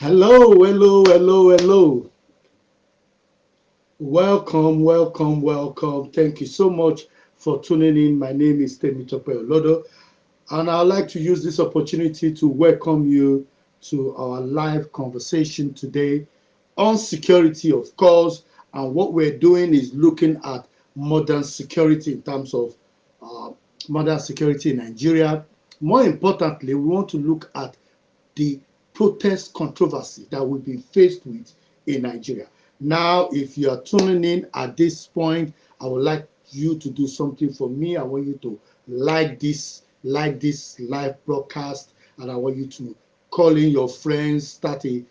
Hello, hello, hello, hello. Welcome, welcome, welcome. Thank you so much for tuning in. My name is Temitope Olodo, and I'd like to use this opportunity to welcome you to our live conversation today on security, of course. And what we're doing is looking at modern security in terms of uh, modern security in Nigeria. More importantly, we want to look at the protest controversy that we've been faced with in Nigeria. Now, if you are tuning in at this point, I would like you to do something for me. I want you to like this live broadcast, and I want you to call in your friends, start a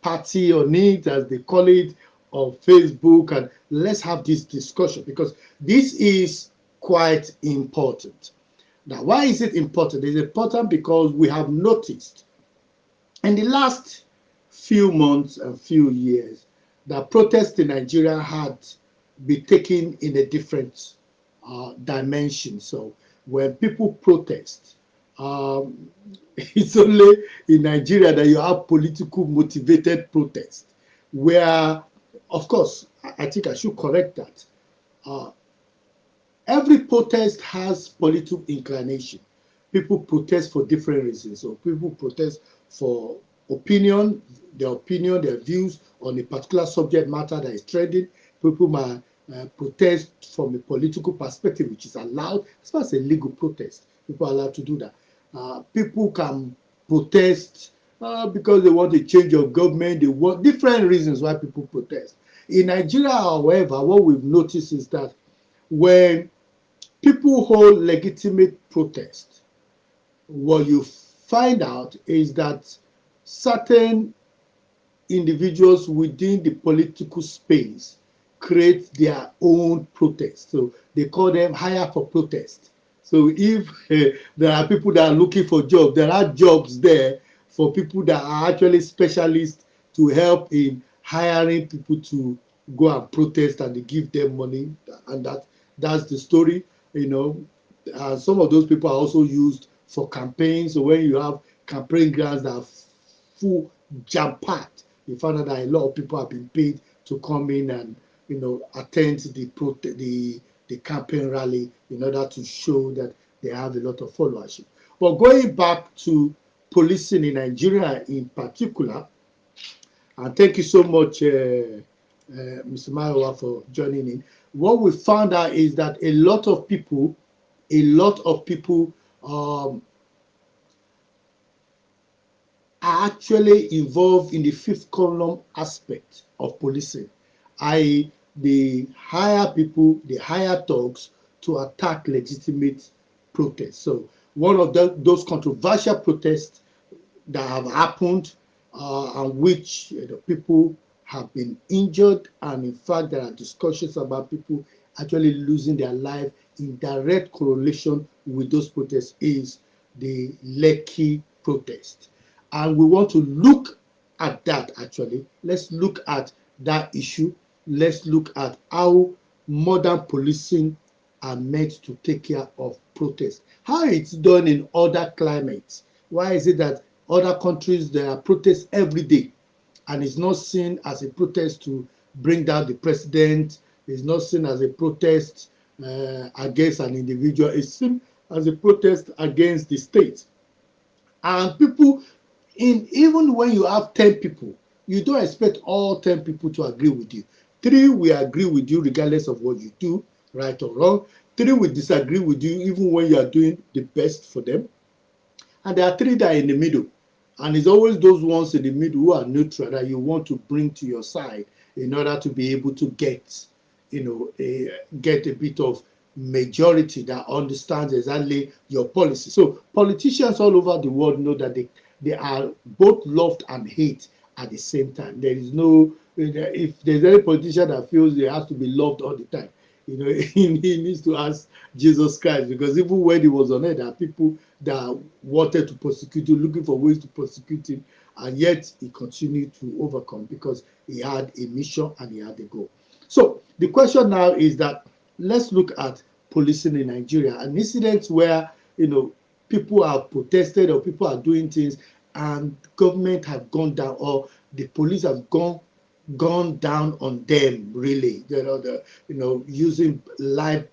party on it, as they call it, on Facebook, and let's have this discussion because this is quite important. Now, why is it important? It's important because we have noticed in the last few months and few years that protests in Nigeria had been taken in a different dimension. So when people protest, um, it's only in Nigeria that you have political motivated protest, where, of course, I think I should correct that. Uh, every protest has political inclination. People protest for different reasons. So people protest for opinion, their views on a particular subject matter that is trending. People might protest from a political perspective, which is allowed as far as a legal protest. People are allowed to do that. People can protest because they want a change of government. They want different reasons why people protest. In Nigeria, however, what we've noticed is that when people hold legitimate protest, what you find out is that certain individuals within the political space create their own protest. So they call them hire for protest. So if there are people that are looking for jobs, there are jobs there for people that are actually specialists to help in hiring people to go and protest, and they give them money, and that's the story. You know, some of those people are also used for campaigns. So when you have campaign grounds that are full jam packed, you find out that a lot of people have been paid to come in and attend the campaign rally in order to show that they have a lot of followership. But going back to policing in Nigeria in particular, and thank you so much, Mr. Mayowa, for joining in. What we found out is that a lot of people um, are actually involved in the fifth column aspect of policing, i.e., they hire thugs to attack legitimate protests. So one of those controversial protests that have happened, and which people have been injured, and in fact there are discussions about people actually losing their life in direct correlation with those protests, is the Lekki protest. And we want to look at that. Actually, let's look at that issue. Let's look at how modern policing are meant to take care of protests, how it's done in other climates. Why is it that other countries there are protests every day, and it's not seen as a protest to bring down the president? It's not seen as a protest against an individual. It's seen as a protest against the state. And people, in even when you have 10 people, you don't expect all 10 people to agree with you. Three will agree with you regardless of what you do, right or wrong. Three will disagree with you even when you are doing the best for them. And there are three that are in the middle. And it's always those ones in the middle who are neutral that you want to bring to your side in order to be able to get a bit of majority that understands exactly your policy. So politicians all over the world know that they are both loved and hate at the same time. There is no, if there's any politician that feels they have to be loved all the time, he needs to ask Jesus Christ, because even when he was on earth, there are people that wanted to persecute him, looking for ways to persecute him, and yet he continued to overcome because he had a mission and he had a goal. So the question now is that let's look at policing in Nigeria, an incident where people are protested or people are doing things, and government have gone down, or the police have gone down on them, really. Using live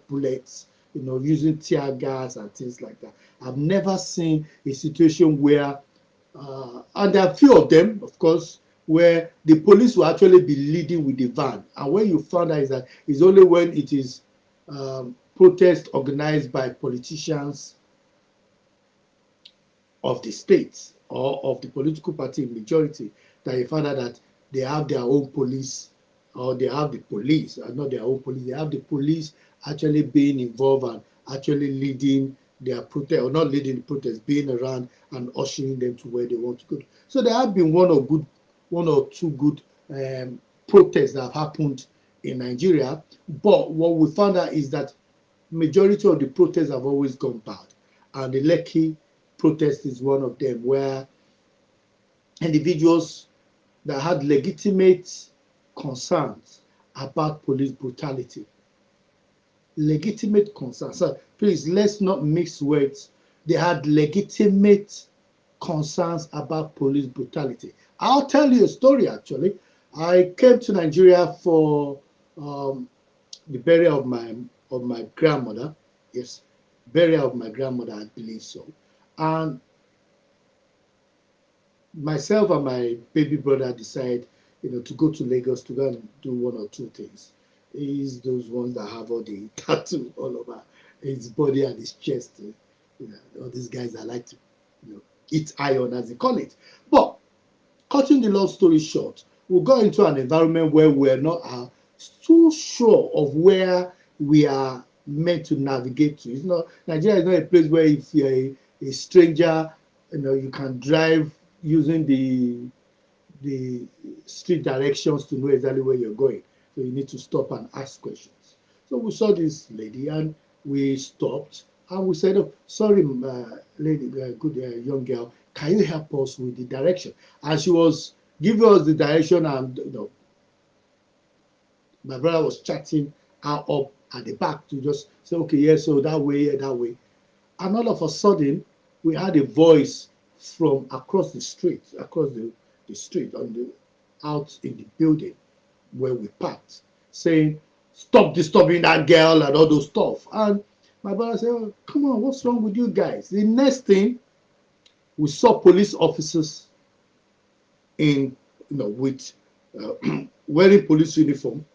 bullets, using tear gas and things like that. I've never seen a situation where, and there are few of them, of course, where the police will actually be leading with the van. And when you find out is that it's only when it is protest organized by politicians of the state or of the political party in majority, that you find out that they have their own police, or they have the police, not their own police, they have the police actually being involved and actually leading their protest, or not leading the protest, being around and ushering them to where they want to go. So there have been one or two good protests that have happened in Nigeria, but what we found out is that majority of the protests have always gone bad, and the Lekki protest is one of them, where individuals that had legitimate concerns about police brutality, legitimate concerns. So please, let's not mix words. They had legitimate concerns about police brutality. I'll tell you a story. Actually, I came to Nigeria for the burial of my grandmother. Yes, burial of my grandmother, I believe so. And myself and my baby brother decided, to go to Lagos to go and do one or two things. He's those ones that have all the tattoo all over his body and his chest. All these guys that like to, eat iron, as they call it. But cutting the long story short, we got into an environment where we're not too sure of where we are meant to navigate to. It's not Nigeria is not a place where if you're a stranger, you can drive using the street directions to know exactly where you're going. So you need to stop and ask questions. So we saw this lady and we stopped and we said, "Oh, sorry, lady, good young girl, can you help us with the direction?" And she was giving us the direction, and my brother was chatting her up at the back to just say, "Okay, yeah, so that way, yeah, that way." And all of a sudden, we had a voice from across the street, the street out in the building where we parked, saying, "Stop disturbing that girl," and all those stuff. And my brother said, "Oh, come on, what's wrong with you guys?" The next thing, we saw police officers in, with wearing police uniform.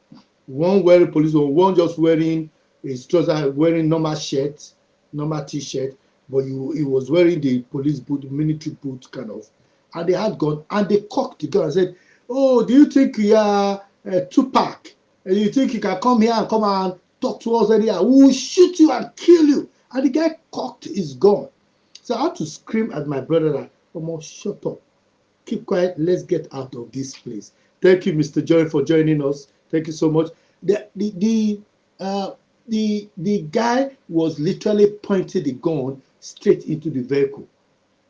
One wearing police uniform, one just wearing his trouser, wearing normal shirt, normal t-shirt, but he was wearing the police boot, the military boot kind of, and they had gun, and they cocked the gun and said, "Oh, do you think you are Tupac? And you think you can come here and come and talk to us anyhow? We will shoot you and kill you." And the guy cocked his gun. So I had to scream at my brother that, "Almost shut up. Keep quiet. Let's get out of this place." Thank you, Mr. Joy, for joining us. Thank you so much. The guy was literally pointing the gun straight into the vehicle,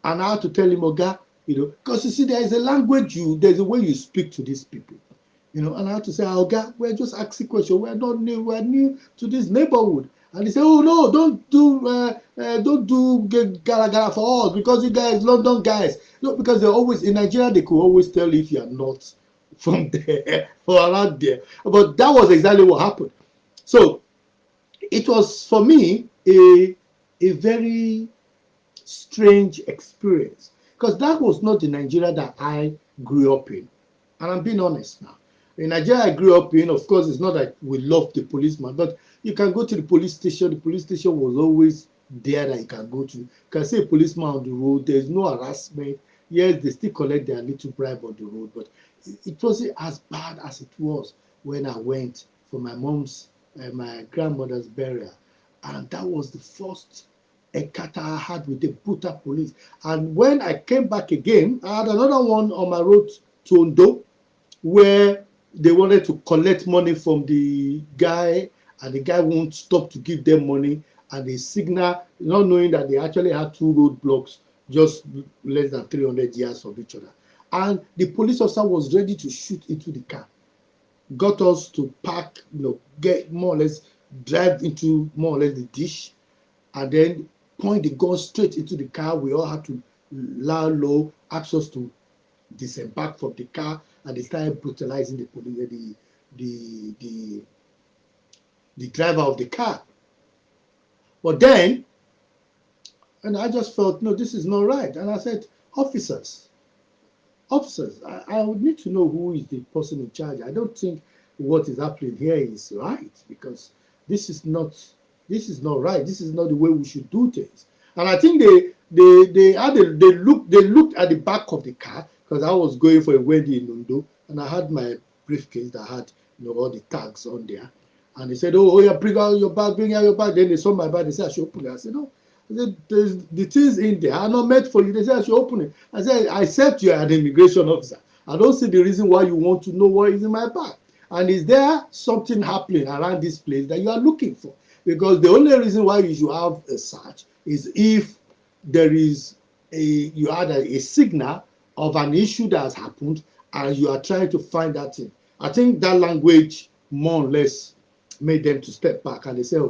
and I had to tell him, "Oga, because you see, there is a language there's a way you speak to these people, And I had to say, "Oga, we're just asking questions. We're not new. We're new to this neighborhood." And he said, "Oh no, don't do gara gara for us, because you guys, London guys." No, because they're always in Nigeria. They could always tell if you are not from there or around there. But that was exactly what happened. So it was for me a very strange experience, because that was not the Nigeria that I grew up in. And I'm being honest now. In Nigeria I grew up in, of course, it's not like we love the policeman, but you can go to the police station. The police station was always there that you can go to. You can see a policeman on the road. There's no harassment. Yes, they still collect their little bribe on the road, but it wasn't as bad as it was when I went for my mom's and my grandmother's burial. And that was the first encounter I had with the brutal police. And when I came back again, I had another one on my road to Ondo, where they wanted to collect money from the guy, and the guy won't stop to give them money, and they signal, not knowing that they actually had two roadblocks just less than 300 yards from each other. And the police officer was ready to shoot into the car, got us to park, get more or less, drive into more or less the ditch, and then point the gun straight into the car. We all had to low, asked us to disembark from the car, and they started brutalizing the, the driver of the car. But then, and I just felt, no, this is not right. And I said, officers, officers, I would need to know who is the person in charge. I don't think what is happening here is right, because this is not this is not right. This is not the way we should do things. And I think they looked at the back of the car, because I was going for a wedding in Ondo, and I had my briefcase that had, all the tags on there. And they said, oh yeah, bring out your bag, bring out your bag. Then they saw my bag, they said I should open it. I said, no. I said, the things in there are not meant for you. They said I should open it. I said, I accept you are an immigration officer. I don't see the reason why you want to know what is in my bag. And is there something happening around this place that you are looking for? Because the only reason why you should have a search is if there is you had a signal of an issue that has happened, and you are trying to find that thing. I think that language more or less made them to step back, and they said,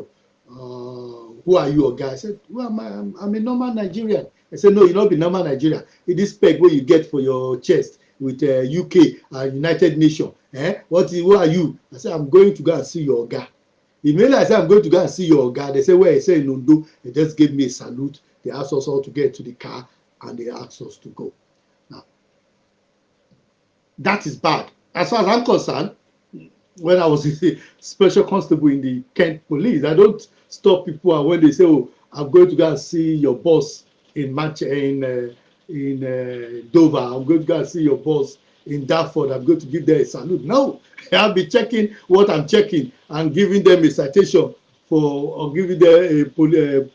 oh, who are you, guy? I said, well, I'm a normal Nigerian. I said, no, you don't be normal Nigerian. It is peg where you get for your chest with UK and United Nations. Who are you? I said, I'm going to go and see your guy. Immediately I said, I'm going to go and see your guy. They said, where? I said, in Ondo. They just gave me a salute. They asked us all to get to the car, and they asked us to go. Now, that is bad. As far as I'm concerned, when I was a special constable in the Kent police, I don't stop people, and when they say, oh, I'm going to go and see your boss in Dover, I'm going to go and see your boss in Dartford, I'm going to give them a salute. No, I'll be checking what I'm checking and giving them a citation or giving them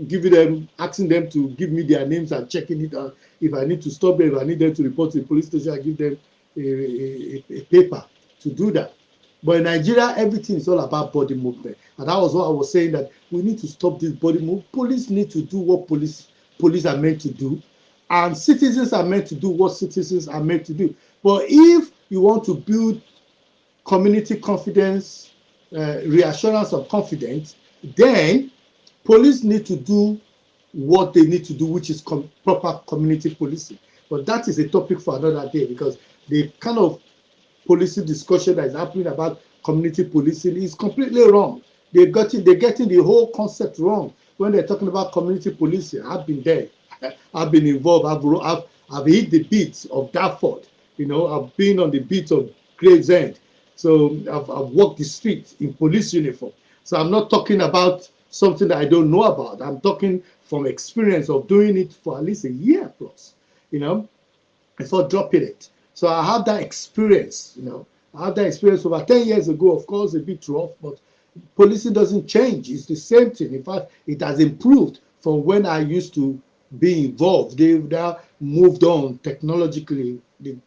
giving them, asking them to give me their names and checking it out. If I need to stop them, if I need them to report to the police station, I give them a paper to do that. But in Nigeria, everything is all about body movement. And that was what I was saying, that we need to stop this body movement. Police need to do what police are meant to do. And citizens are meant to do what citizens are meant to do. But if you want to build community confidence, reassurance of confidence, then police need to do what they need to do, which is proper community policing. But that is a topic for another day, because the kind of policy discussion that is happening about community policing is completely wrong. They're getting the whole concept wrong when they're talking about community policing. I've been there. I've been involved. I've hit the beats of Dartford. I've been on the beat of Gravesend. So I've walked the streets in police uniform. So I'm not talking about something that I don't know about. I'm talking from experience of doing it for at least a year plus, before dropping it. So I have that experience, I had that experience over 10 years ago, of course, a bit rough, but policing doesn't change. It's the same thing. In fact, it has improved from when I used to be involved. They've now moved on technologically. They've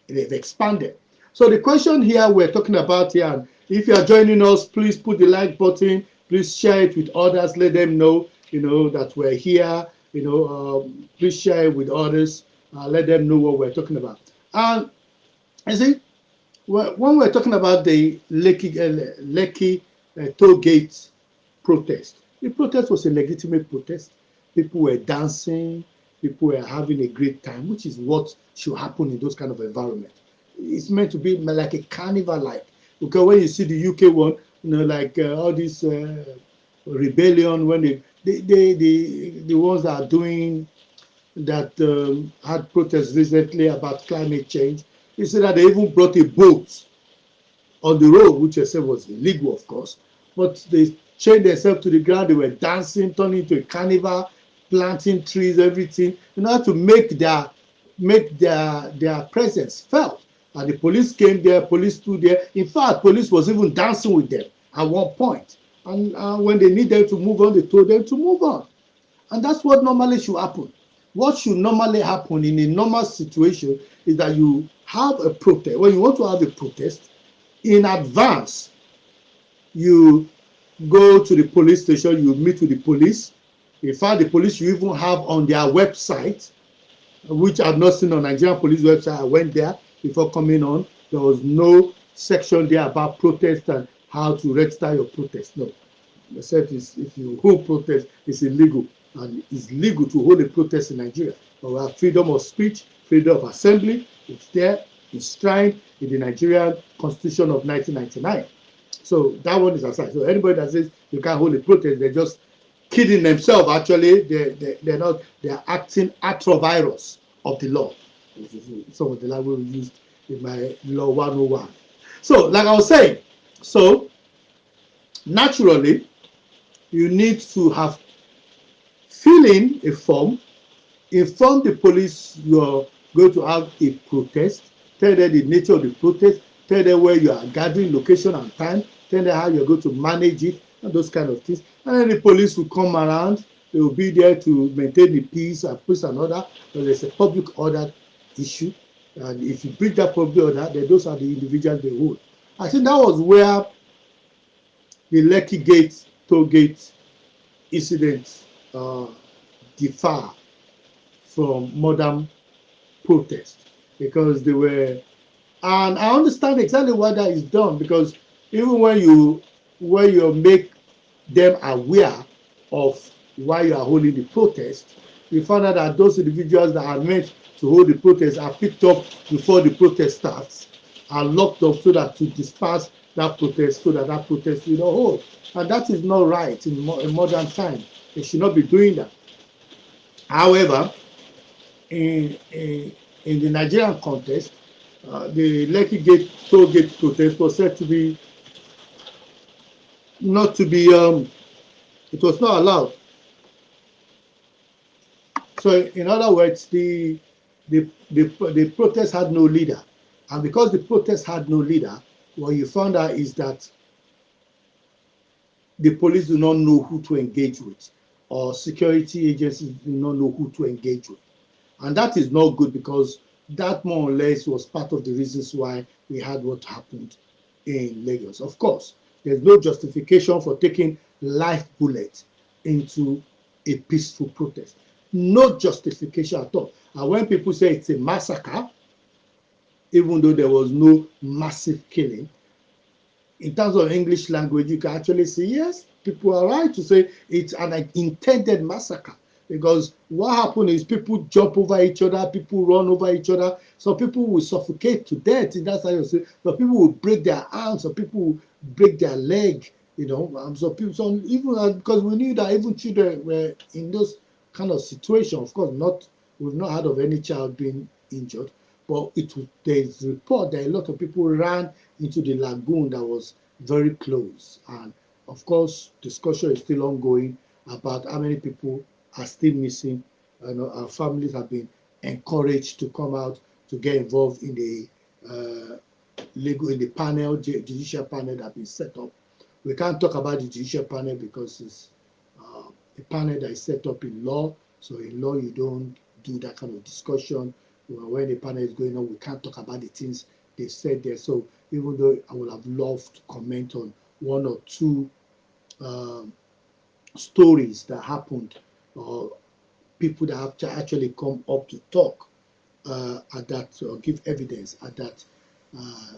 expanded. So the question here we're talking about here, and if you are joining us, please put the like button. Please share it with others. Let them know, that we're here. Please share it with others. Let them know what we're talking about. And I see, when we're talking about the Lekki toll gate protest, the protest was a legitimate protest. People were dancing, people were having a great time, which is what should happen in those kind of environment. It's meant to be like a carnival, like, because when you see the UK one, like all this rebellion, when the ones that are doing that had protests recently about climate change, you see that they even brought a boat on the road, which I said was illegal, of course, but they chained themselves to the ground. They were dancing, turning into a carnival, planting trees, everything, in order to make their presence felt. And the police came there, police stood there. In fact, police was even dancing with them at one point. And when they need them to move on, they told them to move on. And that's what normally should happen. What should normally happen in a normal situation is that you have a protest. When you want to have a protest, in advance, you go to the police station, you meet with the police. In fact, the police you even have on their website, which I've not seen on Nigerian police website. I went there before coming on. There was no section there about protest and how to register your protest. No. They said if you hold protest, it's illegal. and it's legal to hold a protest in Nigeria. But we have freedom of speech, freedom of assembly. It's there, enshrined in the Nigerian Constitution of 1999. So that one is aside. So anybody that says you can't hold a protest, they're just kidding themselves. Actually, they're not. They're acting atrovirus of the law. Some of the language we used in my law 101. So, like I was saying, so naturally, you need to have fill in a form, inform the police you're going to have a protest, tell them the nature of the protest, tell them where you are gathering, location and time, tell them how you're going to manage it, and those kind of things. And then the police will come around, they will be there to maintain the peace and peace and order, because there's a public order issue. And if you break that public order, then those are the individuals they hold. I think that was where the Lekki Gate, toll gate incident differ from modern protest, because they were, and I understand exactly why that is done, because even when you make them aware of why you are holding the protest, you find out that those individuals that are meant to hold the protest are picked up before the protest starts, are locked up so that to disperse that protest, so that that protest will not hold. And that is not right in modern time. They should not be doing that. However, in the Nigerian context, the Lekki Gate toll gate protest was said to be not to be it was not allowed. So in other words, the protest had no leader, and because the protest had no leader, what you found out is that the police do not know who to engage with, or security agencies do not know who to engage with. And that is not good, because that more or less was part of the reasons why we had what happened in Lagos. Of course, there's no justification for taking live bullets into a peaceful protest. No justification at all. And when people say it's a massacre, even though there was no massive killing, in terms of English language, you can actually say, yes, people are right to say it's an intended massacre. Because what happened is people jump over each other, people run over each other. Some people will suffocate to death. That's how you say. Some people will break their arms. Some people will break their leg. Some people, even because we knew that even children were in those kind of situations. Of course, we've not heard of any child being injured, but there's report that a lot of people ran into the lagoon that was very close. And of course, discussion is still ongoing about how many people are still missing. Our families have been encouraged to come out to get involved in the legal, in the panel, judicial panel that has been set up. We can't talk about the judicial panel because it's a panel that is set up in law. So in law, you don't do that kind of discussion. When the panel is going on, we can't talk about the things they said there. So even though I would have loved to comment on one or two um, stories that happened, or people that have to actually come up to talk at that, or give evidence at uh,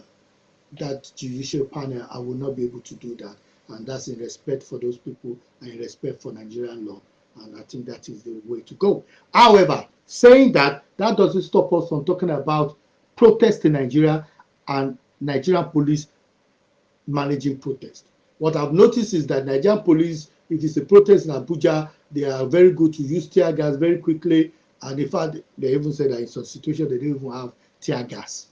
that judicial panel, I will not be able to do that. And that's in respect for those people and in respect for Nigerian law. And I think that is the way to go. However, saying that, that doesn't stop us from talking about protest in Nigeria and Nigerian police managing protest. What I've noticed is that Nigerian police, if it's a protest in Abuja, they are very good to use tear gas very quickly. And in fact, they even said that in some situations they don't even have tear gas.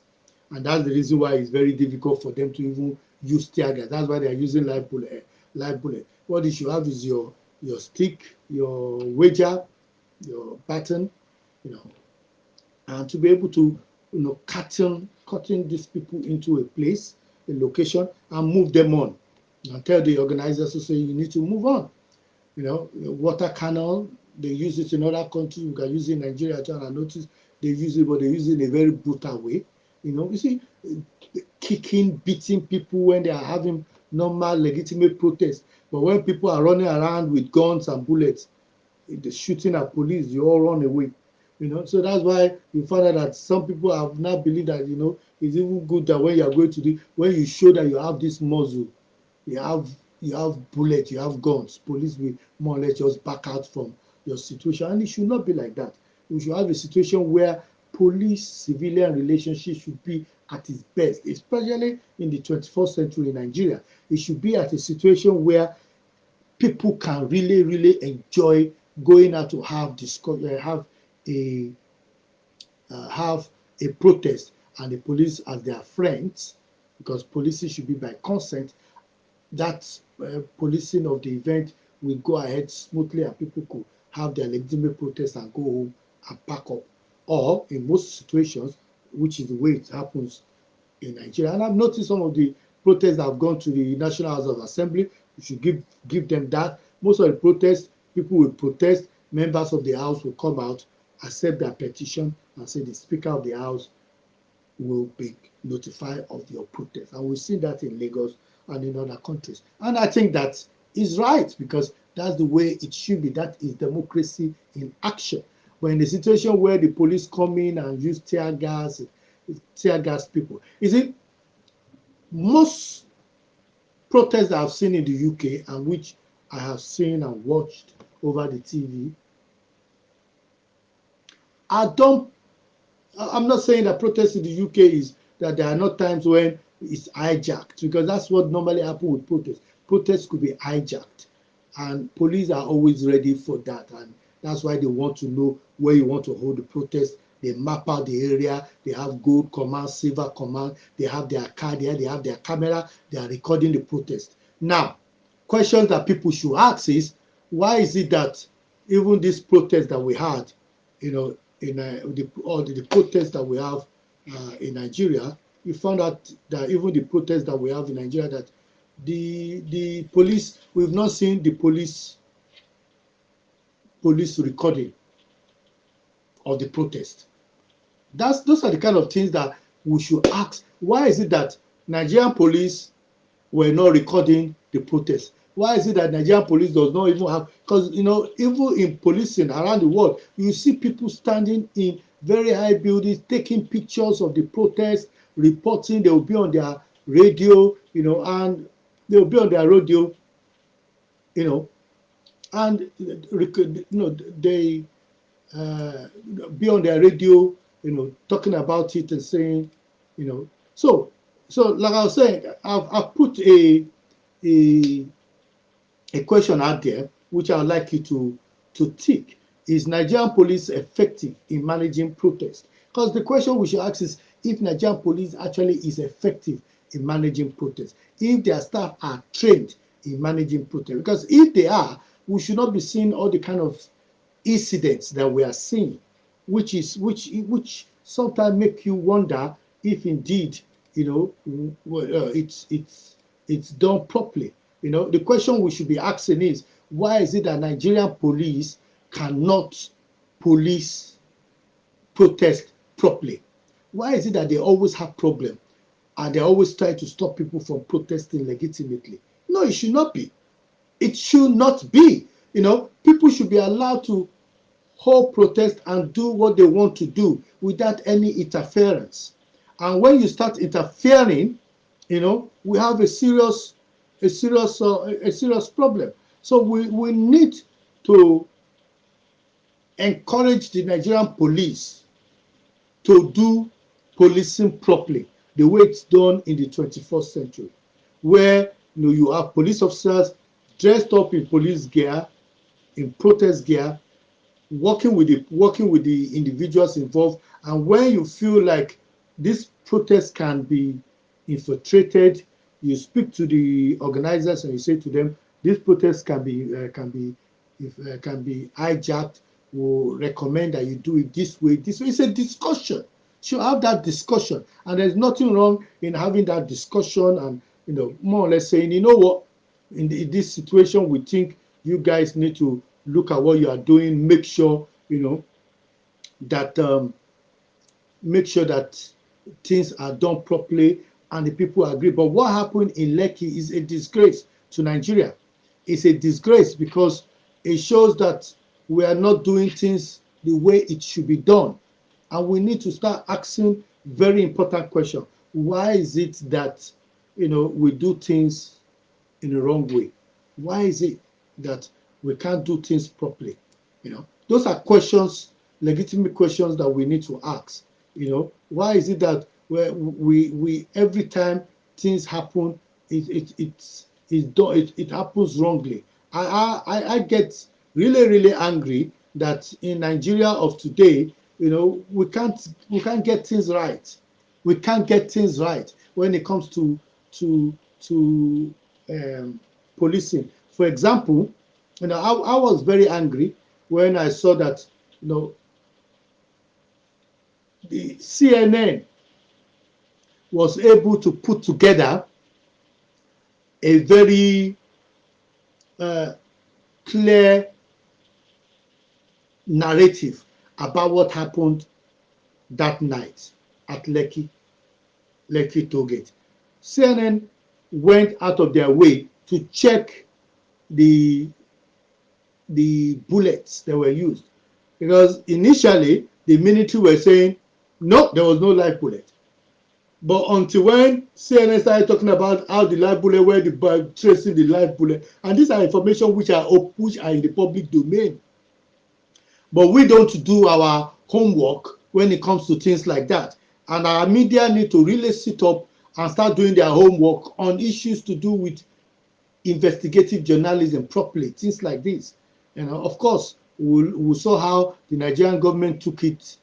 And that's the reason why it's very difficult for them to even use tear gas. That's why they are using live bullet. Live bullet. What you should have is your stick, your wager, your baton, you know, and to be able to, cutting these people into a place, a location, and move them on, and tell the organizers to say you need to move on. Water canal, they use it in other countries. We can use it in Nigeria too, and I notice they use it, but they use it in a very brutal way. You see, kicking, beating people when they are having normal, legitimate protests. But when people are running around with guns and bullets, the shooting at police, you all run away. So that's why you find out that some people have now believed that it's even good that when you are going to when you show that you have this muscle, you have bullets, you have guns, police will more or less just back out from your situation. And it should not be like that. We should have a situation where police-civilian relationship should be at its best, especially in the 21st century in Nigeria. It should be at a situation where people can really, really enjoy going out to have a have a protest, and the police as their friends, because policing should be by consent. That policing of the event will go ahead smoothly, and people could have their legitimate protest and go home and pack up. Or in most situations, which is the way it happens in Nigeria, and I've noticed some of the protests that have gone to the National House of Assembly, we should give them that. Most of the protests, people will protest, members of the House will come out, accept their petition, and say the Speaker of the House will be notified of your protest. And we've seen that in Lagos and in other countries. And I think that is right, because that's the way it should be. That is democracy in action. But in a situation where the police come in and use tear gas people, is it most protests that I've seen in the UK, and which I have seen and watched over the TV, are done. I'm not saying that protests in the UK is that there are not times when it's hijacked, because that's what normally happens with protests. Protests could be hijacked, and police are always ready for that, and that's why they want to know where you want to hold the protest. They map out the area. They have gold command, silver command. They have their card there. They have their camera. They are recording the protest. Now, questions that people should ask is, why is it that even this protest that we had, you know, in the protests that we have in Nigeria, you found out that even the protests that we have in Nigeria, that the police, we've not seen the police recording of the protest. Those are the kind of things that we should ask. Why is it that Nigerian police were not recording the protest? Why is it that Nigerian police does not even have? Because even in policing around the world, you see people standing in very high buildings, taking pictures of the protest, reporting. They will be on their radio, and they will be on their radio, and they uh, be on their radio, talking about it and saying, you know. So like I was saying, I've put a a question out there which I would like you to tick. Is Nigerian police effective in managing protests? Because the question we should ask is if Nigerian police actually is effective in managing protests, if their staff are trained in managing protests. Because if they are, we should not be seeing all the kind of incidents that we are seeing, which sometimes make you wonder if indeed it's done properly. The question we should be asking is, why is it that Nigerian police cannot police protest properly? Why is it that they always have problem and they always try to stop people from protesting legitimately? No, it should not be. It should not be. People should be allowed to hold protest and do what they want to do without any interference. And when you start interfering, we have a serious problem. So we need to encourage the Nigerian police to do policing properly, the way it's done in the 21st century, where you have police officers dressed up in police gear, in protest gear, working with the individuals involved. And when you feel like this protest can be infiltrated, you speak to the organizers and you say to them, this protest can be hijacked. We'll recommend that you do it this way. This way. It's a discussion. You should have that discussion, and there's nothing wrong in having that discussion, and more or less saying, what, in this situation, we think you guys need to look at what you are doing. That make sure that things are done properly and the people agree. But what happened in Lekki is a disgrace to Nigeria. It's a disgrace because it shows that we are not doing things the way it should be done. And we need to start asking very important questions. Why is it that we do things in the wrong way? Why is it that we can't do things properly? Those are questions, legitimate questions that we need to ask. Why is it that we every time things happen, it happens wrongly? I get really really angry that in Nigeria of today, we can't get things right. We can't get things right when it comes to to policing. For example, I was very angry when I saw that the CNN was able to put together a very uh, clear narrative about what happened that night at Lekki Tollgate. CNN went out of their way to check the bullets that were used, because initially the military were saying no, there was no live bullet. But until when CNN started talking about how the live bullet, where the tracing the live bullet, and these are information which are in the public domain. But we don't do our homework when it comes to things like that. And our media need to really sit up and start doing their homework on issues to do with investigative journalism properly, things like this. Of course, we saw how the Nigerian government took it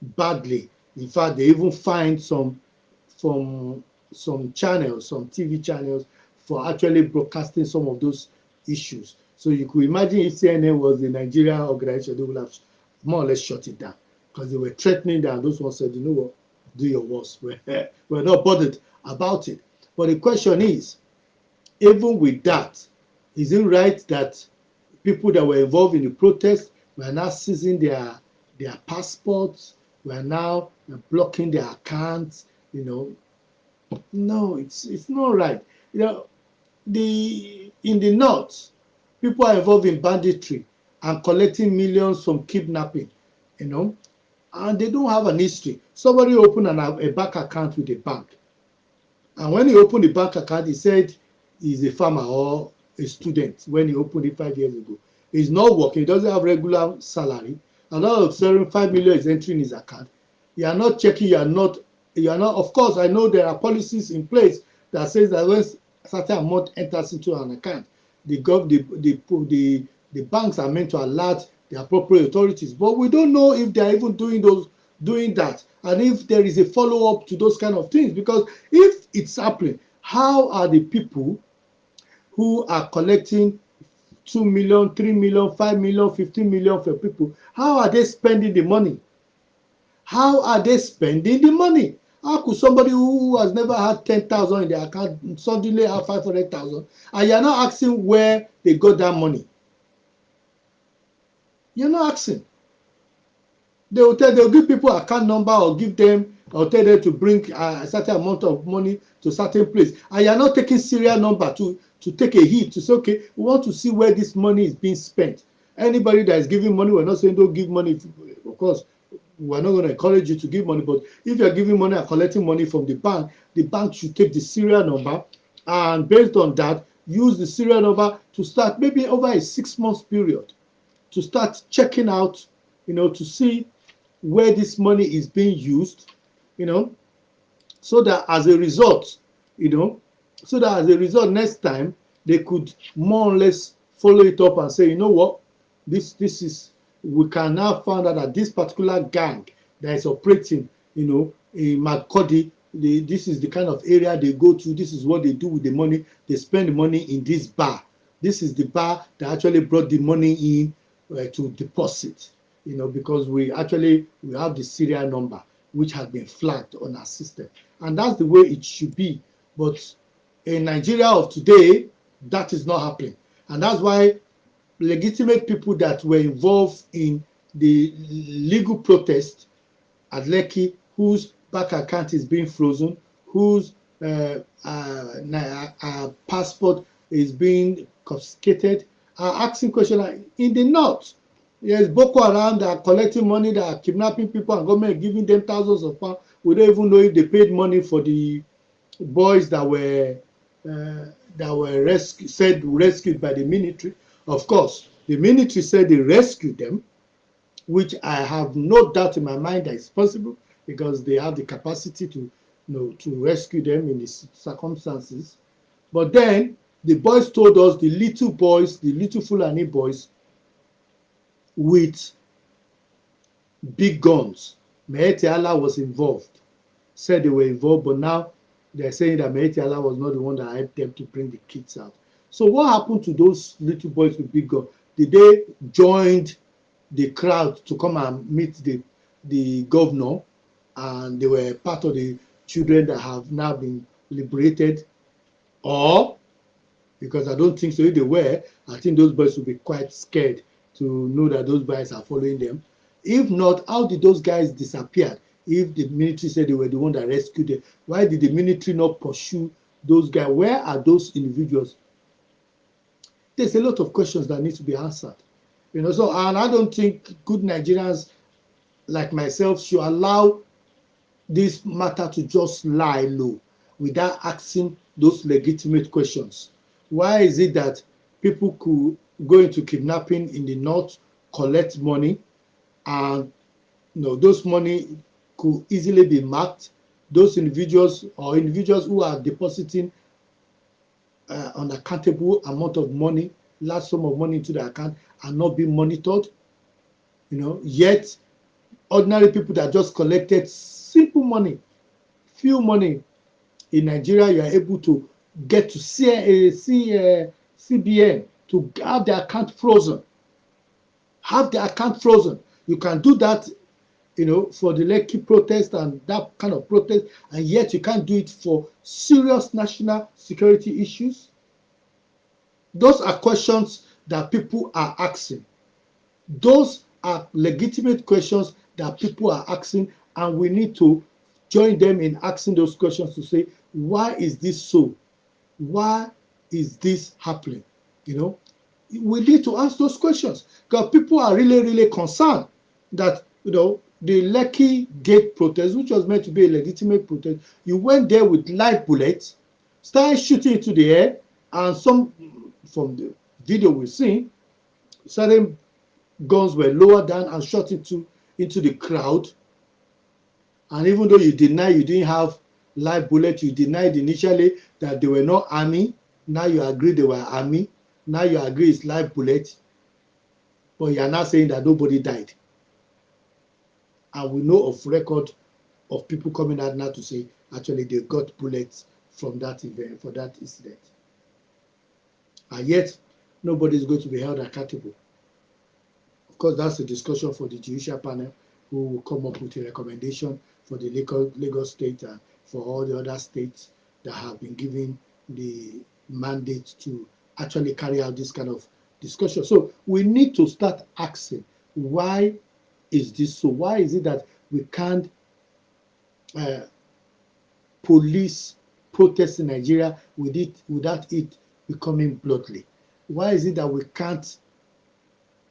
badly. In fact, they even fined some channels, some TV channels, for actually broadcasting some of those issues. So you could imagine if CNN was the Nigerian organization, they would have more or less shut it down, because they were threatening that, and those ones said, you know what, do your worst. We're not bothered about it. But the question is, even with that, is it right that people that were involved in the protest were now seizing their passports, were now blocking their accounts? No, it's not right. In the north, people are involved in banditry and collecting millions from kidnapping, you know, and they don't have an history. Somebody opened a bank account with a bank, and when he opened the bank account, he said he's a farmer or a student when he opened it 5 years ago. He's not working, he doesn't have regular salary, and all of a sudden 5 million is entering his account. You are not checking, of course, I know there are policies in place that says that when a certain amount enters into an account, the banks are meant to alert the appropriate authorities, but we don't know if they are even doing that, and if there is a follow-up to those kind of things. Because if it's happening, how are the people who are collecting 2 million, 3 million, 5 million, 15 million for people, how are they spending the money? How are they spending the money? How could somebody who has never had 10,000 in their account suddenly have 500,000? And you're not asking where they got that money. You're not asking. They'll give people account number, or tell them to bring a certain amount of money to a certain place. And you're not taking serial number to take a hit, to say, okay, we want to see where this money is being spent. Anybody that is giving money, we're not saying don't give money. Of course, we're not going to encourage you to give money, but if you're giving money and collecting money from the bank should take the serial number, and based on that, use the serial number to start, maybe over a 6 month period, to start checking out, to see where this money is being used, so that as a result, next time they could more or less follow it up and say, you know what, this is, we can now find out that this particular gang that is operating, in Makurdi, this is the kind of area they go to, this is what they do with the money, they spend the money in this bar. This is the bar that actually brought the money in to deposit, because we have the serial number which has been flagged on our system. And that's the way it should be. But in Nigeria of today, that is not happening. And that's why legitimate people that were involved in the legal protest at Lekki, whose bank account is being frozen, whose passport is being confiscated, are asking questions like, in the north, there's Boko Haram that are collecting money, that are kidnapping people, and government giving them thousands of pounds. We don't even know if they paid money for the boys that were rescued by the military. Of course, The military said they rescued them, which I have no doubt in my mind that it's possible because they have the capacity to, to rescue them in the circumstances. But then the boys told us, the little boys, the little Fulani boys with big guns, Meheti Allah was involved, said they were involved, but now they're saying that Meheti Allah was not the one that helped them to bring the kids out. So what happened to those little boys with big guns? Did they join the crowd to come and meet the governor, and they were part of the children that have now been liberated? Or, because I don't think so, if they were, I think those boys would be quite scared to know that those guys are following them. If not, how did those guys disappear? If the military said they were the one that rescued them, why did the military not pursue those guys? Where are those individuals? There's a lot of questions that need to be answered. So, and I don't think good Nigerians like myself should allow this matter to just lie low without asking those legitimate questions. Why is it that people could go into kidnapping in the north, collect money, and those money could easily be marked? Those individuals or individuals who are depositing unaccountable amount of money, large sum of money into their account, are not being monitored. Yet ordinary people that just collected simple money, few money in Nigeria, you are able to get to CBN to have their account frozen. Have their account frozen. You can do that, for the Lekki protest and that kind of protest, and yet you can't do it for serious national security issues. Those are questions that people are asking. Those are legitimate questions that people are asking, and we need to join them in asking those questions to say, why is this so? Why is this happening? We need to ask those questions because people are really, really concerned that, the Lekki Gate protest, which was meant to be a legitimate protest, you went there with live bullets, started shooting into the air, and some, from the video we've seen, certain guns were lowered down and shot into the crowd. And even though you deny you didn't have live bullets, you denied initially that they were not army. Now you agree they were army. Now you agree it's live bullets. But you are now saying that nobody died. And we know of record of people coming out now to say actually they got bullets from that event, for that incident. And yet nobody is going to be held accountable. Of course, that's a discussion for the judicial panel, who will come up with a recommendation for the Lagos state and for all the other states that have been given the mandate to actually carry out this kind of discussion. So we need to start asking, why is this so? Why is it that we can't police protests in Nigeria without it becoming bloody? Why is it that we can't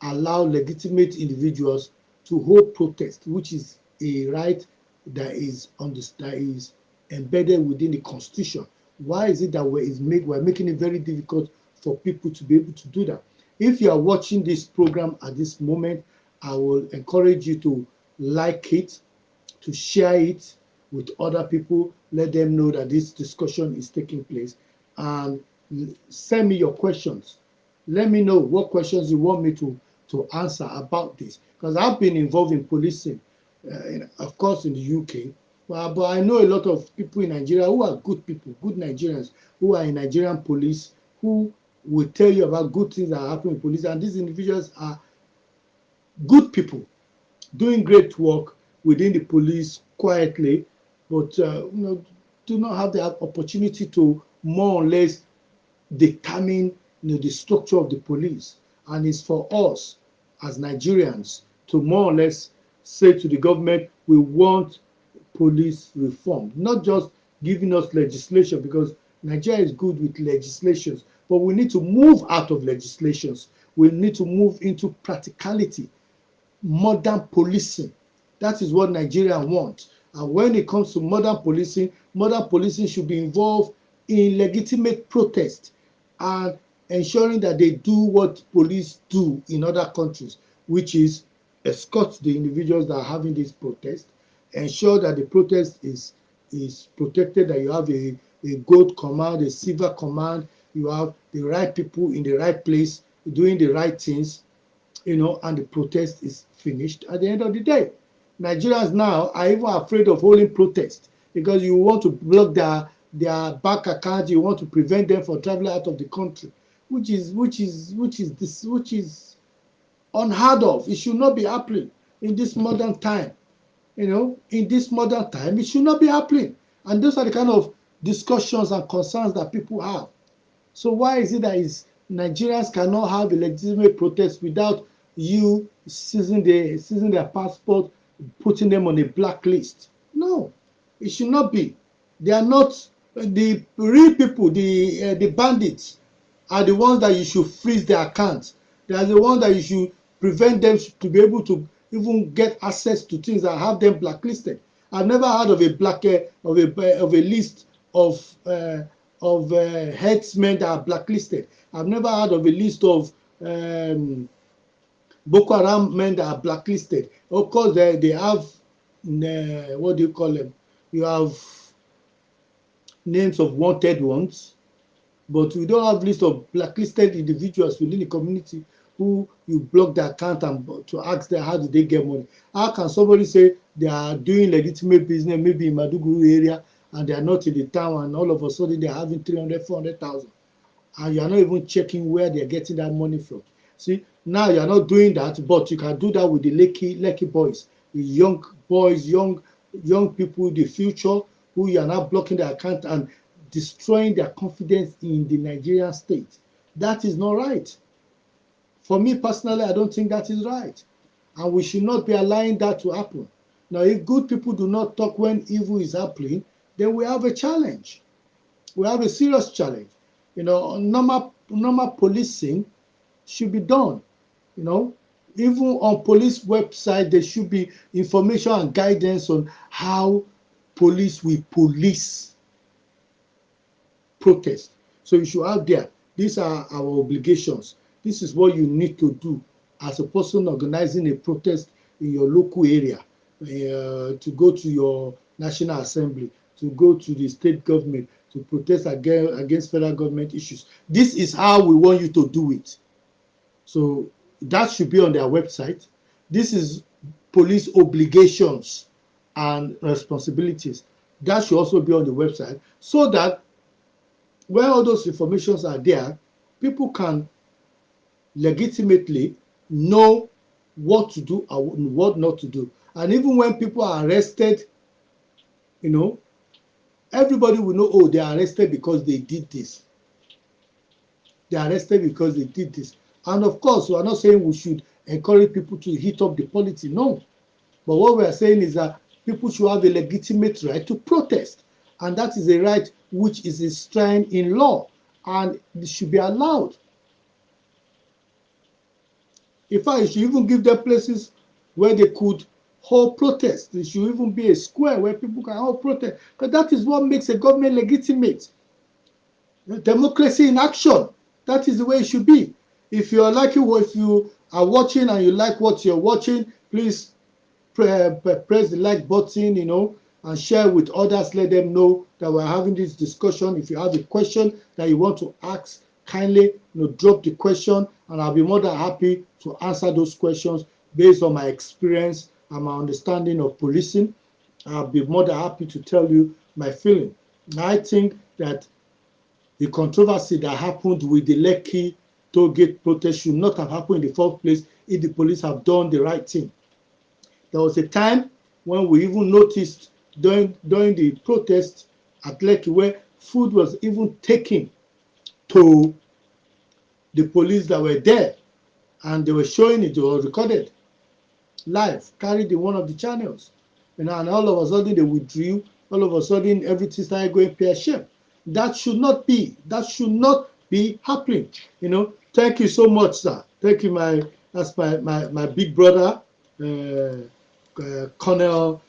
allow legitimate individuals to hold protest, which is a right that is embedded within the Constitution? Why is it that we're making it very difficult for people to be able to do that? If you are watching this program at this moment, I will encourage you to like it, to share it with other people, let them know that this discussion is taking place, and send me your questions. Let me know what questions you want me to answer about this, because I've been involved in policing, of course in the UK, but I know a lot of people in Nigeria who are good people, good Nigerians, who are in Nigerian police, who will tell you about good things that happen in police, and these individuals are good people doing great work within the police quietly, but do not have the opportunity to more or less determine the structure of the police. And it's for us as Nigerians to more or less say to the government, we want police reform, not just giving us legislation, because Nigeria is good with legislations, but we need to move out of legislations. We need to move into practicality, modern policing. That is what Nigeria wants. And when it comes to modern policing should be involved in legitimate protest and ensuring that they do what police do in other countries, which is escort the individuals that are having this protest, ensure that the protest is protected, that you have a gold command, a silver command, you have the right people in the right place doing the right things, and the protest is finished at the end of the day. Nigerians now are even afraid of holding protest because you want to block their bank account, you want to prevent them from traveling out of the country, which is unheard of. It should not be happening in this modern time. In this modern time, it should not be happening. And those are the kind of discussions and concerns that people have. So why is it that Nigerians cannot have a legitimate protest without you seizing their passport, putting them on a blacklist? No, it should not be. They are not the real people. The bandits are the ones that you should freeze their accounts. They are the ones that you should prevent them to be able to even get access to things that have them blacklisted. I've never heard of a list of headsmen that are blacklisted. I've never heard of a list of Boko Haram men that are blacklisted. Of course, they have what do you call them? You have names of wanted ones, but we don't have list of blacklisted individuals within the community who you block their account and to ask them how did they get money. How can somebody say they are doing legitimate business maybe in Maduguru area and they are not in the town and all of a sudden they are having 300, 400,000 and you are not even checking where they are getting that money from? See, now you are not doing that, but you can do that with the Lekki boys, the young boys, young people, the future, who you are now blocking their account and destroying their confidence in the Nigerian state. That is not right. For me personally, I don't think that is right. And we should not be allowing that to happen. Now, if good people do not talk when evil is happening, then we have a challenge. We have a serious challenge. Normal policing should be done. Even on police website, there should be information and guidance on how police will police protest. So you should have there, these are our obligations. This is what you need to do as a person organizing a protest in your local area, to go to your national assembly, to go to the state government, to protest against federal government issues. This is how we want you to do it. So that should be on their website. This is police obligations and responsibilities. That should also be on the website so that when all those informations are there, people can legitimately know what to do and what not to do. And even when people are arrested, everybody will know, oh, they are arrested because they did this. They are arrested because they did this. And of course, we are not saying we should encourage people to heat up the polity. No. But what we are saying is that people should have a legitimate right to protest. And that is a right which is enshrined in law. And it should be allowed. In fact, it should even give them places where they could hold protests. There should even be a square where people can hold protest. Because that is what makes a government legitimate. Democracy in action. That is the way it should be. If you are if you are watching and you like what you're watching, please press the like button, and share with others. Let them know that we're having this discussion. If you have a question that you want to ask, kindly drop the question, and I'll be more than happy to answer those questions based on my experience and my understanding of policing. I'll be more than happy to tell you my feeling. I think that the controversy that happened with the Lekki toll gate protest should not have happened in the first place if the police have done the right thing. There was a time when we even noticed during the protest at Lekki where food was even taken to the police that were there, and they were showing it was recorded live, carried in one of the channels. And all of a sudden they withdrew. All of a sudden everything started going pear-shaped. That should not be. That should not be happening. Thank you so much, sir. Thank you, that's my big brother, Colonel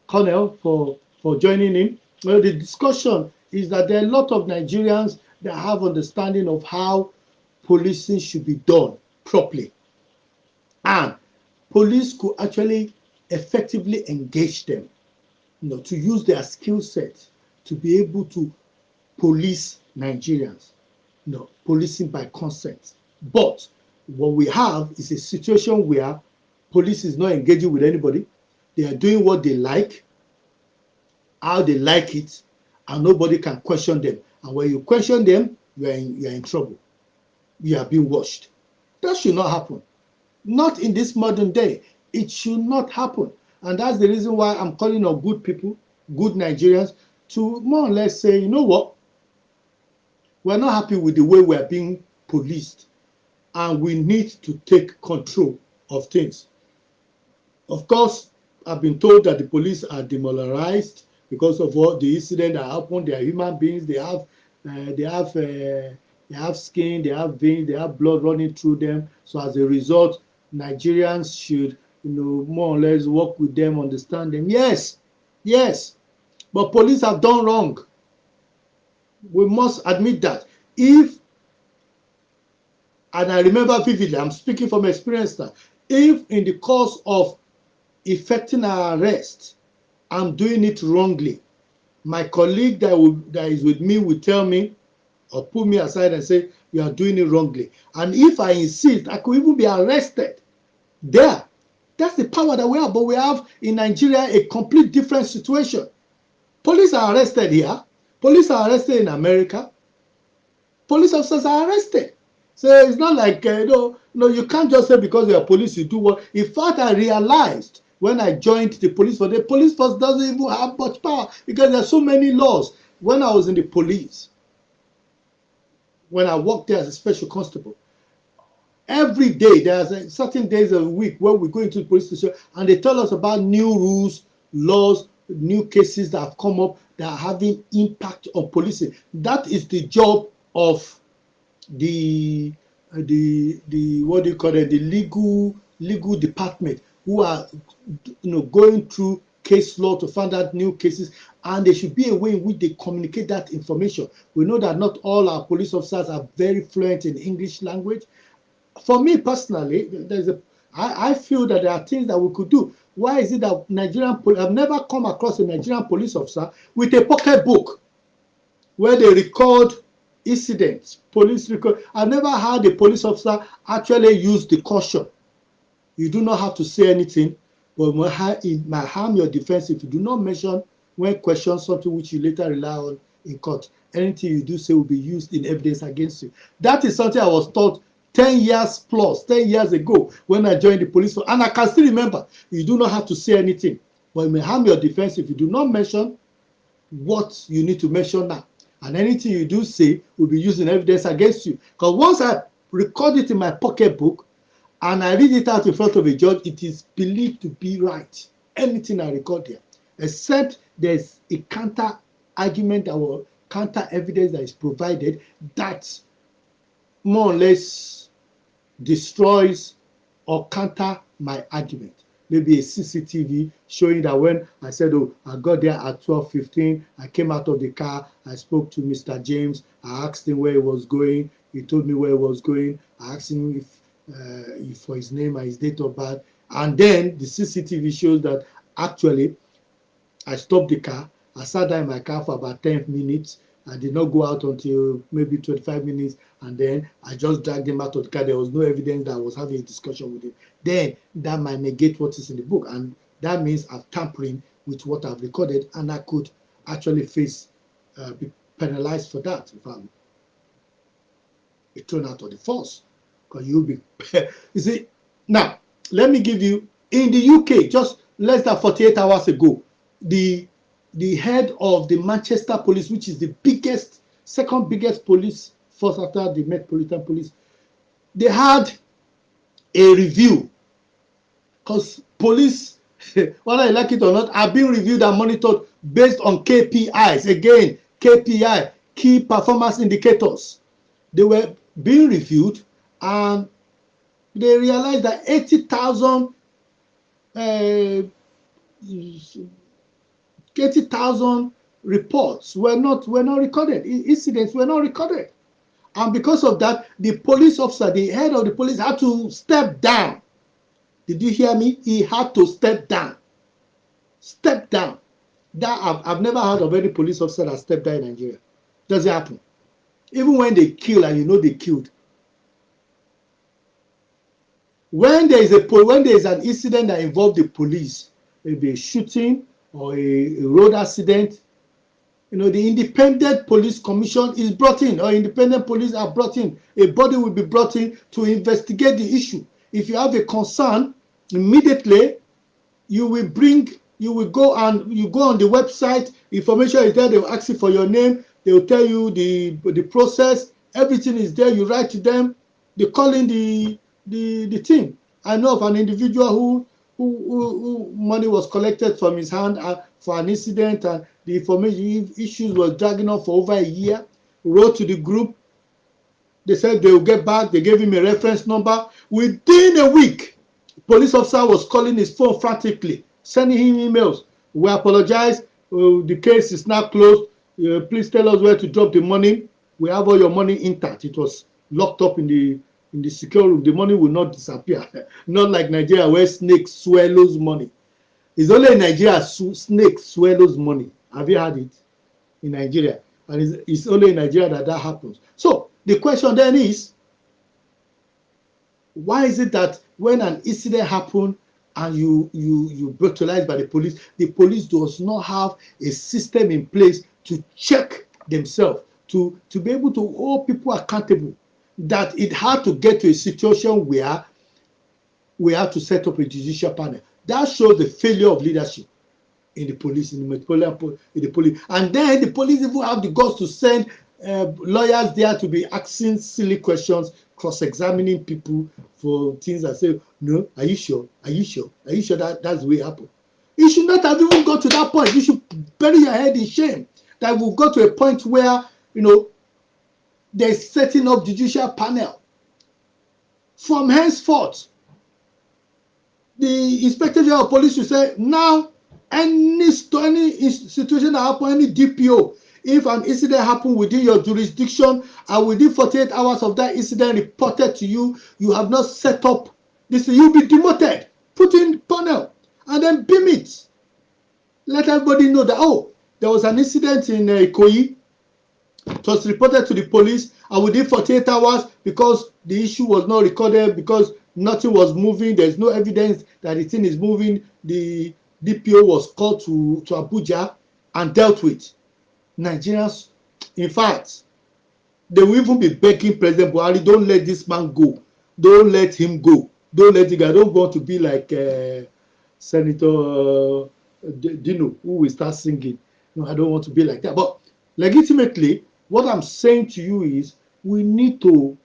Colonel, for joining in. Well, the discussion is that there are a lot of Nigerians that have understanding of how policing should be done properly. And police could actually effectively engage them, to use their skill set to be able to police Nigerians, policing by consent. But what we have is a situation where police is not engaging with anybody. They are doing what they like, how they like it, and nobody can question them. And when you question them, you are in trouble. You are being watched. That should not happen. Not in this modern day. It should not happen. And that's the reason why I'm calling on good people, good Nigerians, to more or less say, you know what? We're not happy with the way we're being policed, and we need to take control of things. Of course, I've been told that the police are demoralized because of what the incident that happened. They are human beings. They have skin, they have veins, they have blood running through them. So as a result, Nigerians should, more or less work with them, understand them. Yes, yes, but police have done wrong. We must admit that. And I remember vividly, I'm speaking from experience now, if in the course of effecting our arrest, I'm doing it wrongly, my colleague that is with me will tell me or pull me aside and say, you are doing it wrongly. And if I insist, I could even be arrested there. That's the power that we have. But we have in Nigeria a complete different situation. Police are arrested here. Police are arrested in America. Police officers are arrested. So it's not like, you can't just say because you are police, you do what. In fact, I realized when I joined the police force, the police force doesn't even have much power because there are so many laws. When I was in the police, when I worked there as a special constable, every day there's certain days of the week where we go into the police station and they tell us about new rules, laws, new cases that have come up that are having impact on policing. That is the job of the what do you call it, the legal department, who are going through case law to find out new cases, and there should be a way in which they communicate that information. We know that not all our police officers are very fluent in English language. For me personally, I feel that there are things that we could do. Why is it that I've never come across a Nigerian police officer with a pocket book where they record incidents, police record. I've never had a police officer actually use the caution. You do not have to say anything, but it might harm your defense if you do not mention when questioned something which you later rely on in court. Anything you do say will be used in evidence against you. That is something I was taught 10 years ago when I joined the police force. And I can still remember, you do not have to say anything, but it may harm your defense if you do not mention what you need to mention now. And anything you do say will be used in evidence against you. Because once I record it in my pocketbook and I read it out in front of a judge, it is believed to be right. Anything I record there, except there's a counter argument or counter evidence that is provided that more or less destroys or counter my argument. Maybe a CCTV showing that when I said, oh, I got there at 12:15, I came out of the car, I spoke to Mr. James, I asked him where he was going, he told me where he was going, I asked him if for his name and his date of birth, and then the CCTV shows that actually I stopped the car, I sat down in my car for about 10 minutes, I did not go out until maybe 25 minutes, and then I just dragged him out of the car. There was no evidence that I was having a discussion with him. Then that might negate what is in the book, and that means I'm tampering with what I've recorded, and I could actually be penalized for that if I'm thrown out of the force, because you'll be you see. Now let me give you, in the UK just less than 48 hours ago, the head of the Manchester Police, which is the second biggest police force after the Metropolitan Police, they had a review, because police, whether you like it or not, are being reviewed and monitored based on KPIs. Again, KPI, key performance indicators. They were being reviewed and they realized that 80,000 reports were not recorded. Incidents were not recorded. And because of that, the police officer, the head of the police, had to step down. Did you hear me? He had to step down. Step down. That I've never heard of any police officer that stepped down in Nigeria. Does it happen? Even when they kill and you know they killed. When there is an incident that involves the police, maybe a shooting or a road accident, the independent police commission is brought in, or independent police are brought in. A body will be brought in to investigate the issue. If you have a concern, immediately you will go on the website. Information is there. They will ask you for your name. They will tell you the process. Everything is there. You write to them. They call in the team. I know of an individual who money was collected from his hand for an incident, and the information issues was dragging on for over a year. Wrote to the group. They said they will get back. They gave him a reference number. Within a week, police officer was calling his phone frantically, sending him emails. We apologize. The case is now closed. Please tell us where to drop the money. We have all your money intact. It was locked up in the secure room. The money will not disappear. Not like Nigeria, where snake swallows money. It's only in Nigeria snake swallows money. Have you heard it? In Nigeria. And it's only in Nigeria that happens. So the question then is, why is it that when an incident happens and you brutalized by the police does not have a system in place to check themselves, to be able to hold people accountable, that it had to get to a situation where we have to set up a judicial panel? That shows the failure of leadership in the police, in the police. And then the police even have the guts to send lawyers there to be asking silly questions, cross-examining people for things that say, no, are you sure? Are you sure? Are you sure that's the way it happened? You should not have even got to that point. You should bury your head in shame that we've got to a point where, there's setting up judicial panel. From henceforth, the Inspector General of Police should say, now, any situation that happen, any DPO, if an incident happen within your jurisdiction and within 48 hours of that incident reported to you, you have not set up this, you'll be demoted, put in panel, and then beam it. Let everybody know that, oh, there was an incident in Ikoyi. It was reported to the police, and within 48 hours, because the issue was not recorded, because nothing was moving, there's no evidence that the thing is moving, the DPO was called to Abuja and dealt with. Nigerians, in fact, they will even be begging President Buhari, don't let this man go. Don't let him go. Don't let him go. I don't want to be like Senator Dino, who will start singing. No, I don't want to be like that. But legitimately, what I'm saying to you is, we need to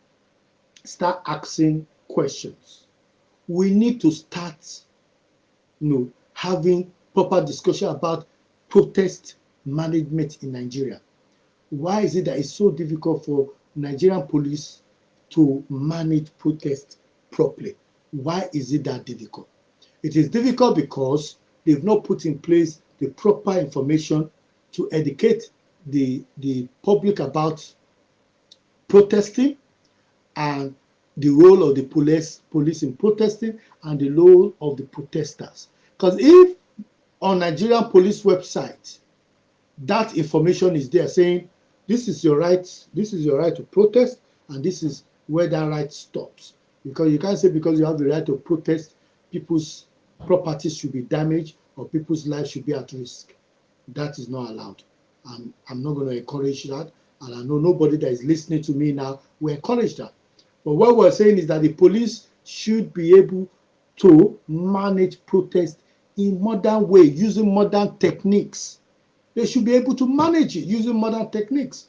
start asking questions. We need to start, having proper discussion about protest management in Nigeria. Why is it that it's so difficult for Nigerian police to manage protest properly? Why is it that difficult? It is difficult because they've not put in place the proper information to educate the public about protesting and the role of the police in protesting and the role of the protesters. Because if on Nigerian police website that information is there saying this is your right to protest, and this is where that right stops, because you can't say because you have the right to protest, people's properties should be damaged or people's lives should be at risk. That is not allowed. I'm not going to encourage that, and I know nobody that is listening to me now will encourage that. But what we're saying is that the police should be able to manage protest in modern way, using modern techniques. They should be able to manage it using modern techniques.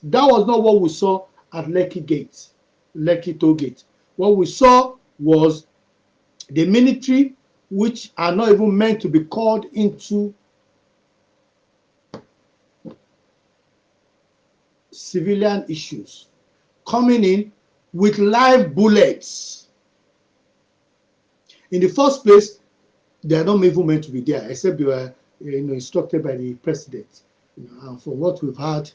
That was not what we saw at Lekki toll gate. What we saw was the military, which are not even meant to be called into civilian issues, coming in with live bullets. In the first place, they are not even meant to be there, except they were instructed by the president. And from what we've heard,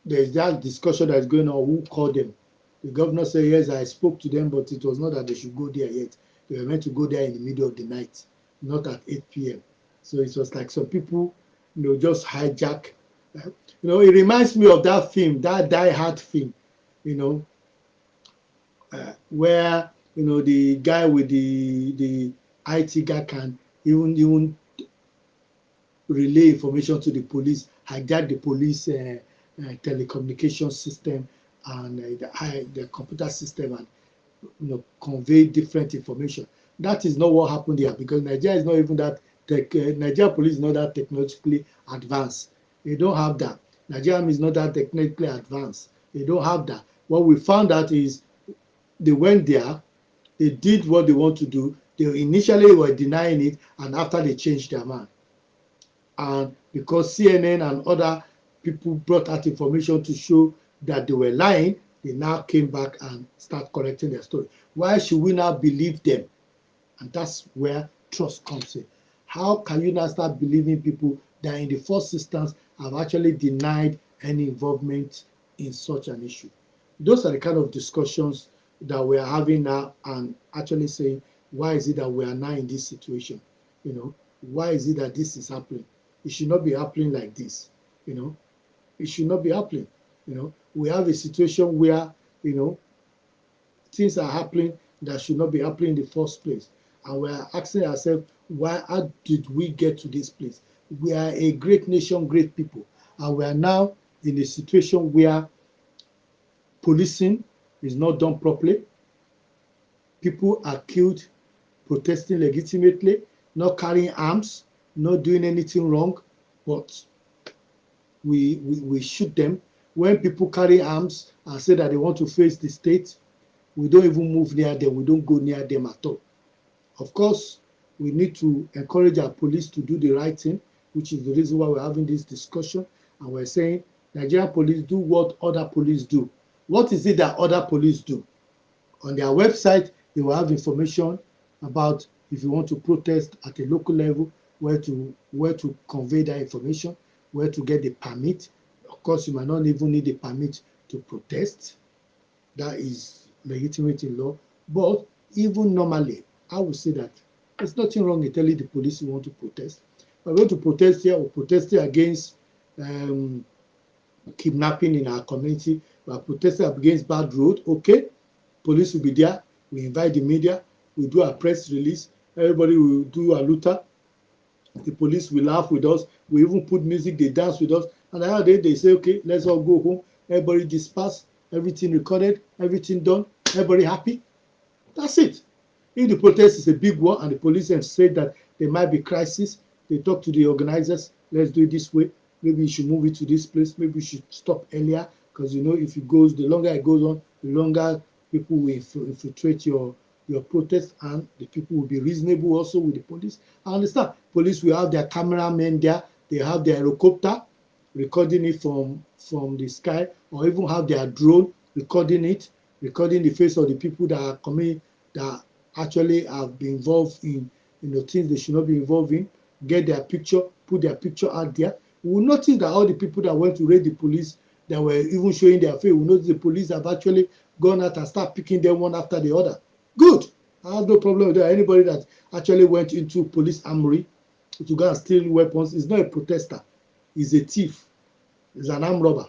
there's that discussion that is going on. Who called them? The governor said, yes, I spoke to them, but it was not that they should go there yet. They were meant to go there in the middle of the night, not at 8 p.m. So it was like some people, just hijack. It reminds me of that film, that Die Hard film, you know, where the guy with the IT guy can even relay information to the police, hijack the police telecommunication system and the computer system, and convey different information. That is not what happened here, because Nigeria is not even that Nigeria police is not that technologically advanced. They don't have that. Nigeria is not that technically advanced. They don't have that. What we found out is they went there, they did what they want to do. They initially were denying it, and after they changed their mind. And because CNN and other people brought out information to show that they were lying, they now came back and start correcting their story. Why should we now believe them? And that's where trust comes in. How can you now start believing people that in the first instance have actually denied any involvement in such an issue? Those are the kind of discussions that we are having now, and actually saying, why is it that we are now in this situation? Why is it that this is happening? It should not be happening like this. It should not be happening. We have a situation where things are happening that should not be happening in the first place, and we are asking ourselves, how did we get to this place? We are a great nation, great people, and we are now in a situation where policing is not done properly. People are killed protesting legitimately, not carrying arms, not doing anything wrong, but we shoot them. When people carry arms and say that they want to face the state, we don't even move near them. We don't go near them at all. Of course, we need to encourage our police to do the right thing, which is the reason why we're having this discussion. And we're saying, Nigerian police, do what other police do. What is it that other police do? On their website, they will have information about if you want to protest at a local level, where to convey that information, where to get the permit. Of course, you might not even need a permit to protest. That is legitimate in law. But even normally, I would say that there's nothing wrong in telling the police you want to protest. We're going to protest here, or protesting against kidnapping in our community. We're protesting against bad road. Okay, police will be there. We invite the media. We do a press release. Everybody will do a luta. The police will laugh with us. We even put music. They dance with us. And the other day they say, okay, let's all go home. Everybody disperse. Everything recorded. Everything done. Everybody happy. That's it. If the protest is a big one and the police have said that there might be crisis, they talk to the organizers. Let's do it this way. Maybe you should move it to this place. Maybe we should stop earlier, because if it goes, the longer it goes on, the longer people will infiltrate your protest, and the people will be reasonable also with the police. I understand. Police will have their cameramen there. They have their helicopter recording it from the sky, or even have their drone recording it, recording the face of the people that are coming, that actually have been involved in things they should not be involved in. Get their picture, put their picture out there. We will notice that all the people that went to raid the police, that were even showing their face, we will notice the police have actually gone out and start picking them one after the other. Good. I have no problem with that. Anybody that actually went into police armory to go and steal weapons is not a protester. He's a thief. He's an armed robber.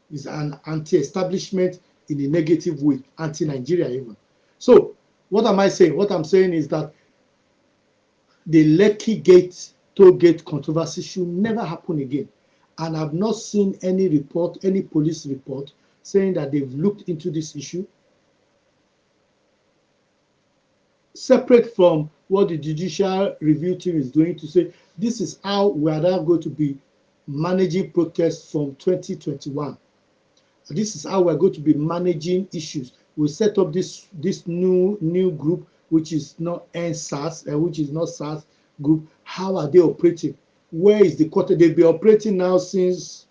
He's an anti-establishment in a negative way, anti-Nigeria even. So what am I saying? What I'm saying is that the Lekki toll gate controversy should never happen again. And I've not seen any report, any police report, saying that they've looked into this issue, separate from what the judicial review team is doing, to say this is how we are now going to be managing protests from 2021. This is how we're going to be managing issues. We set up this new group, which is not NSAS, which is not SARS group. How are they operating? Where is the quarter? They've been operating now since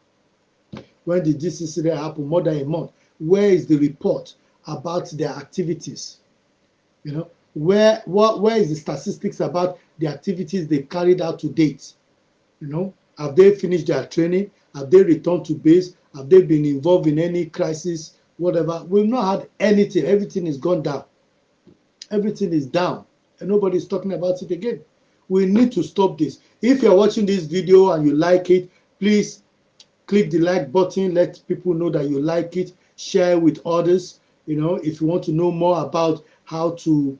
when did this incident happen? More than a month. Where is the report about their activities? Where is the statistics about the activities they carried out to date? Have they finished their training? Have they returned to base? Have they been involved in any crisis? Whatever. We've not had anything. Everything is gone down. Everything is down, and nobody is talking about it again. We need to stop this. If you're watching this video and you like it, please click the like button. Let people know that you like it. Share with others. If you want to know more about how to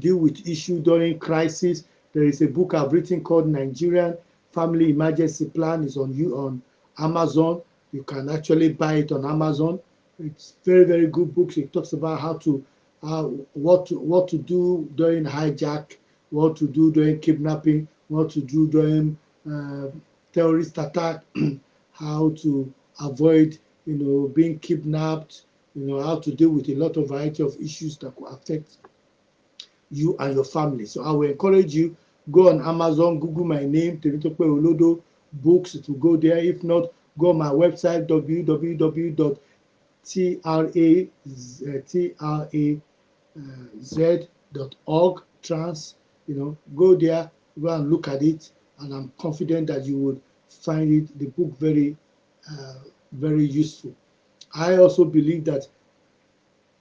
deal with issue during crisis, there is a book I've written called Nigerian Family Emergency Plan. It's on Amazon. You can actually buy it on Amazon. It's very, very good book. It talks about what to do during hijack, what to do during kidnapping, what to do during terrorist attack, how to avoid being kidnapped, how to deal with a lot of variety of issues that could affect you and your family. So I will encourage you, go on Amazon, Google my name, Temitope Olodo books. It will go there. If not, go on my website, www.traz.org, trans. Go there, go and look at it, and I'm confident that you would find the book very, very useful. I also believe that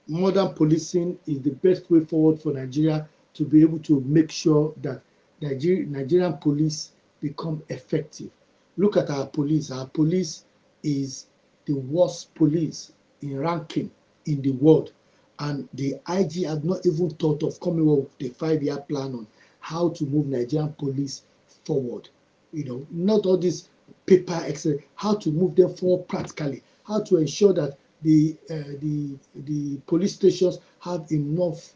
modern policing is the best way forward for Nigeria to be able to make sure that Nigerian police become effective. Look at our police. Our police is the worst police in ranking in the world. And the IG have not even thought of coming up with a 5-year plan on how to move Nigerian police forward. Not all this paper excel, how to move them forward practically, how to ensure that the police stations have enough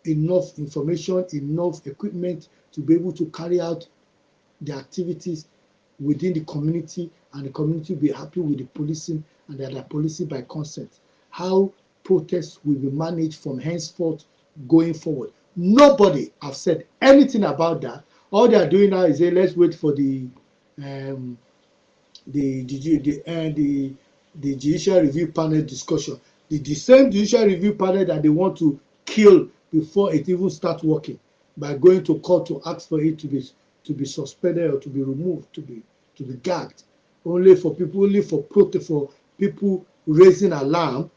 information, enough equipment to be able to carry out the activities within the community, and the community will be happy with the policing, and that are policing by consent. How protests will be managed from henceforth going forward. Nobody have said anything about that. All they are doing now is say, let's wait for the judicial review panel discussion. The same judicial review panel that they want to kill before it even starts working, by going to court to ask for it to be suspended or to be removed, to be gagged, only for people raising alarm.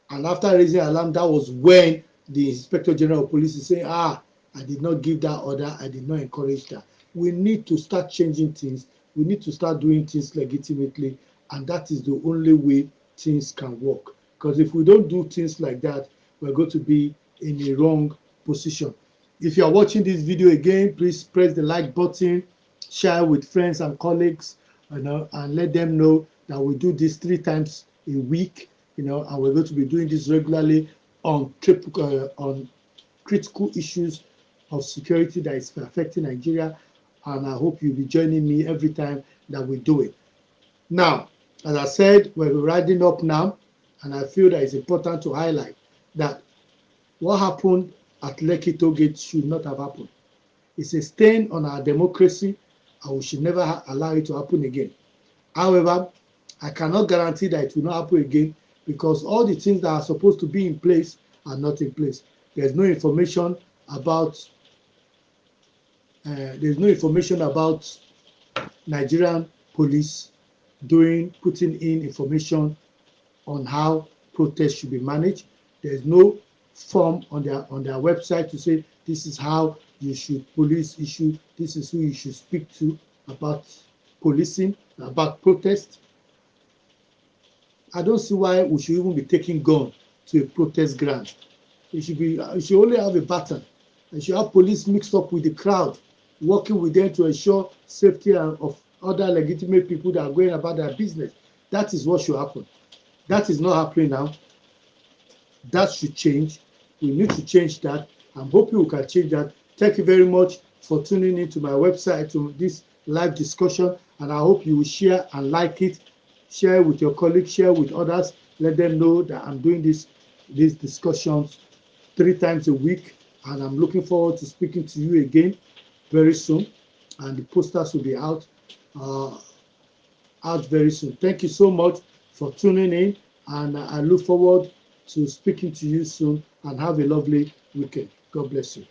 And after raising alarm, that was when the Inspector General of Police is saying, I did not give that order, I did not encourage that. We need to start changing things. We need to start doing things legitimately, and that is the only way things can work. Because if we don't do things like that, we're going to be in a wrong position. If you are watching this video again, please press the like button, share with friends and colleagues, and let them know that we do this 3 times a week, and we're going to be doing this regularly on critical issues of security that is affecting Nigeria, and I hope you'll be joining me every time that we do it. Now, as I said, we're riding up now, and I feel that it's important to highlight that what happened at Lekki toll gate should not have happened. It's a stain on our democracy, and we should never allow it to happen again. However, I cannot guarantee that it will not happen again, because all the things that are supposed to be in place are not in place. There's no information about Nigerian police putting in information on how protests should be managed. There's no form on their website to say this is how you should police issue, this is who you should speak to about policing, about protest. I don't see why we should even be taking gun to a protest ground. It should only have a baton. It should have police mixed up with the crowd, working with them to ensure safety of other legitimate people that are going about their business. That is what should happen. That is not happening now. That should change. We need to change that. I'm hoping we can change that. Thank you very much for tuning into my website, to this live discussion, and I hope you will share and like it. Share with your colleagues, share with others. Let them know that I'm doing these discussions 3 times a week, and I'm looking forward to speaking to you again very soon. And the posters will be out very soon. Thank you so much for tuning in, and I look forward to speaking to you soon, and have a lovely weekend. God bless you.